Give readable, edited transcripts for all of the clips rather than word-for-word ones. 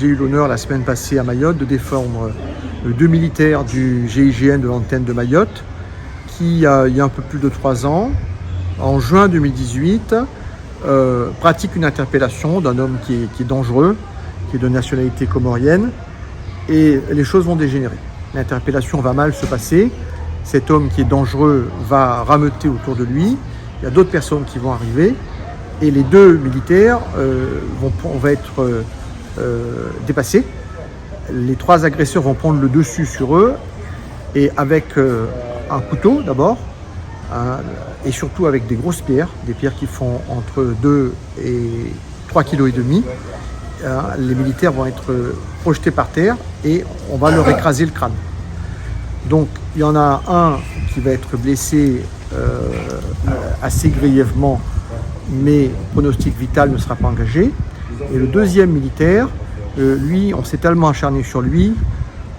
j'ai eu l'honneur la semaine passée à Mayotte de défendre 2 militaires du GIGN de l'antenne de Mayotte qui, il y a un peu plus de 3 ans, en juin 2018, pratique une interpellation d'un homme qui est dangereux, qui est de nationalité comorienne, et les choses vont dégénérer. L'interpellation va mal se passer, cet homme qui est dangereux va rameuter autour de lui, il y a d'autres personnes qui vont arriver, et les 2 militaires vont être dépassés. Les 3 agresseurs vont prendre le dessus sur eux, et avec un couteau d'abord, et surtout avec des grosses pierres, des pierres qui font entre 2 et 3,5 kg. Les militaires vont être projetés par terre et on va leur écraser le crâne. Donc il y en a un qui va être blessé assez grièvement, mais pronostic vital ne sera pas engagé. Et le deuxième militaire, lui, on s'est tellement acharné sur lui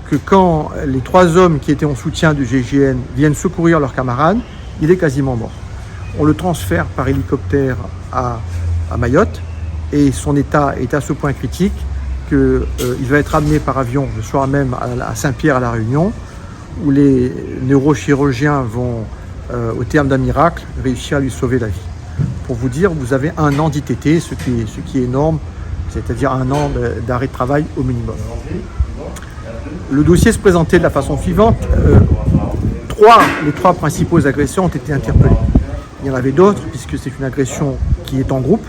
que quand les 3 hommes qui étaient en soutien du GIGN viennent secourir leurs camarades, il est quasiment mort. On le transfère par hélicoptère à Mayotte et son état est à ce point critique qu'il va être amené par avion le soir même à Saint-Pierre à La Réunion, où les neurochirurgiens vont, au terme d'un miracle, réussir à lui sauver la vie. Pour vous dire, vous avez 1 an d'ITT, ce qui est énorme, c'est-à-dire 1 an d'arrêt de travail au minimum. Le dossier se présentait de la façon suivante. Les 3 principaux agresseurs ont été interpellés. Il y en avait d'autres, puisque c'est une agression qui est en groupe,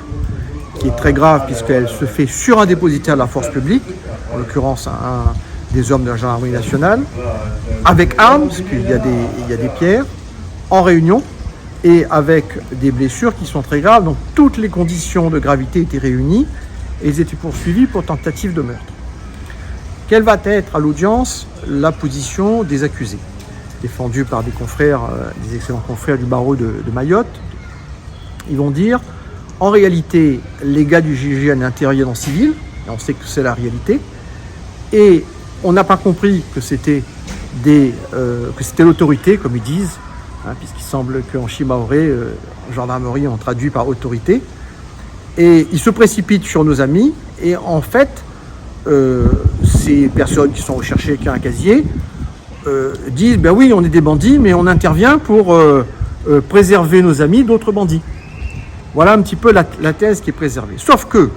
qui est très grave, puisqu'elle se fait sur un dépositaire de la force publique, en l'occurrence des hommes de la gendarmerie nationale, avec armes, parce qu'il y a des pierres, en réunion, et avec des blessures qui sont très graves. Donc toutes les conditions de gravité étaient réunies, et ils étaient poursuivis pour tentative de meurtre. Quelle va être à l'audience la position des accusés, défendue par des confrères, des excellents confrères du barreau de Mayotte? Ils vont dire, en réalité, les gars du GIGN interviennent en civil, et on sait que c'est la réalité, et on n'a pas compris que c'était l'autorité, comme ils disent, puisqu'il semble qu'en chimaoré, gendarmerie, on traduit par autorité, et ils se précipitent sur nos amis, et en fait, ces personnes qui sont recherchées avec un casier disent, ben oui, on est des bandits, mais on intervient pour préserver nos amis d'autres bandits. Voilà un petit peu la thèse qui est préservée. Sauf que,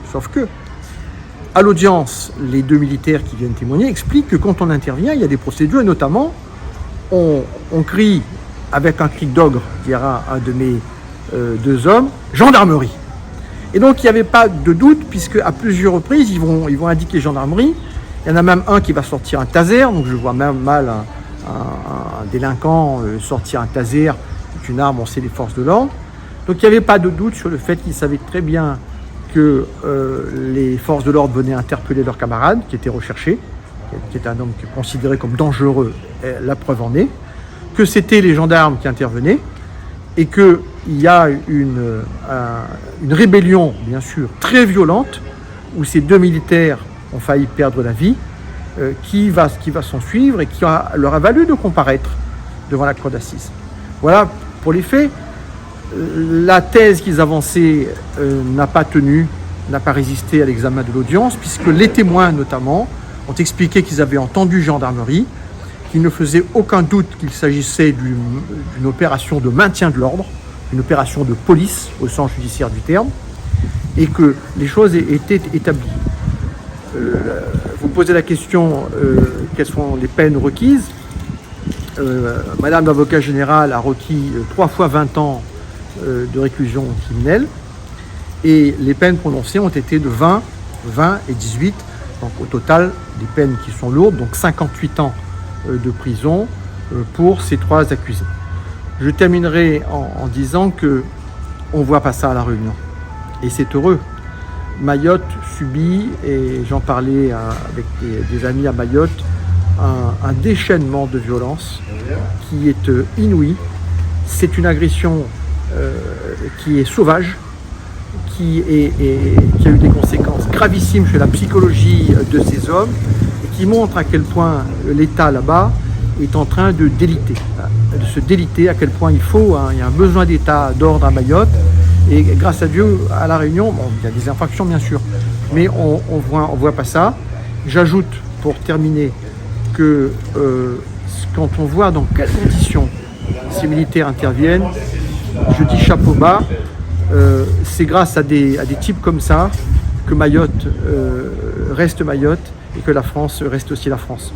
à l'audience, les 2 militaires qui viennent témoigner expliquent que quand on intervient, il y a des procédures, et notamment, on crie avec un cri d'ogre, dira un de mes 2 hommes, gendarmerie. Et donc, il n'y avait pas de doute, puisque à plusieurs reprises, ils vont indiquer gendarmerie. Il y en a même un qui va sortir un taser, donc je vois même mal un délinquant sortir un taser, c'est une arme, on sait les forces de l'ordre. Donc il n'y avait pas de doute sur le fait qu'ils savaient très bien que les forces de l'ordre venaient interpeller leur camarade, qui était recherché, qui est un homme qui est considéré comme dangereux, la preuve en est, que c'était les gendarmes qui intervenaient, et qu'il y a une rébellion, bien sûr, très violente, où ces 2 militaires ont failli perdre la vie, qui va s'en suivre et qui leur a valu de comparaître devant la cour d'assises. Voilà pour les faits. La thèse qu'ils avançaient n'a pas tenu, n'a pas résisté à l'examen de l'audience, puisque les témoins notamment ont expliqué qu'ils avaient entendu gendarmerie, qu'il ne faisait aucun doute qu'il s'agissait d'une opération de maintien de l'ordre, une opération de police au sens judiciaire du terme, et que les choses étaient établies. Vous posez la question, quelles sont les peines requises? Madame l'avocat général a requis 3 fois 20 ans de réclusion criminelle, et les peines prononcées ont été de 20 et 18, donc au total des peines qui sont lourdes, donc 58 ans de prison pour ces 3 accusés. Je terminerai en disant que on ne voit pas ça à La Réunion, et c'est heureux. Mayotte subit, et j'en parlais avec des amis à Mayotte, un déchaînement de violence qui est inouï. C'est une agression qui est sauvage, qui a eu des conséquences gravissimes sur la psychologie de ces hommes, et qui montre à quel point l'État là-bas est en train de se déliter, à quel point il y a un besoin d'État d'ordre à Mayotte. Et grâce à Dieu, à La Réunion, bon, il y a des infractions bien sûr, mais on voit pas ça. J'ajoute, pour terminer, que quand on voit dans quelles conditions ces militaires interviennent, je dis chapeau bas, c'est grâce à des types comme ça que Mayotte reste Mayotte et que la France reste aussi la France.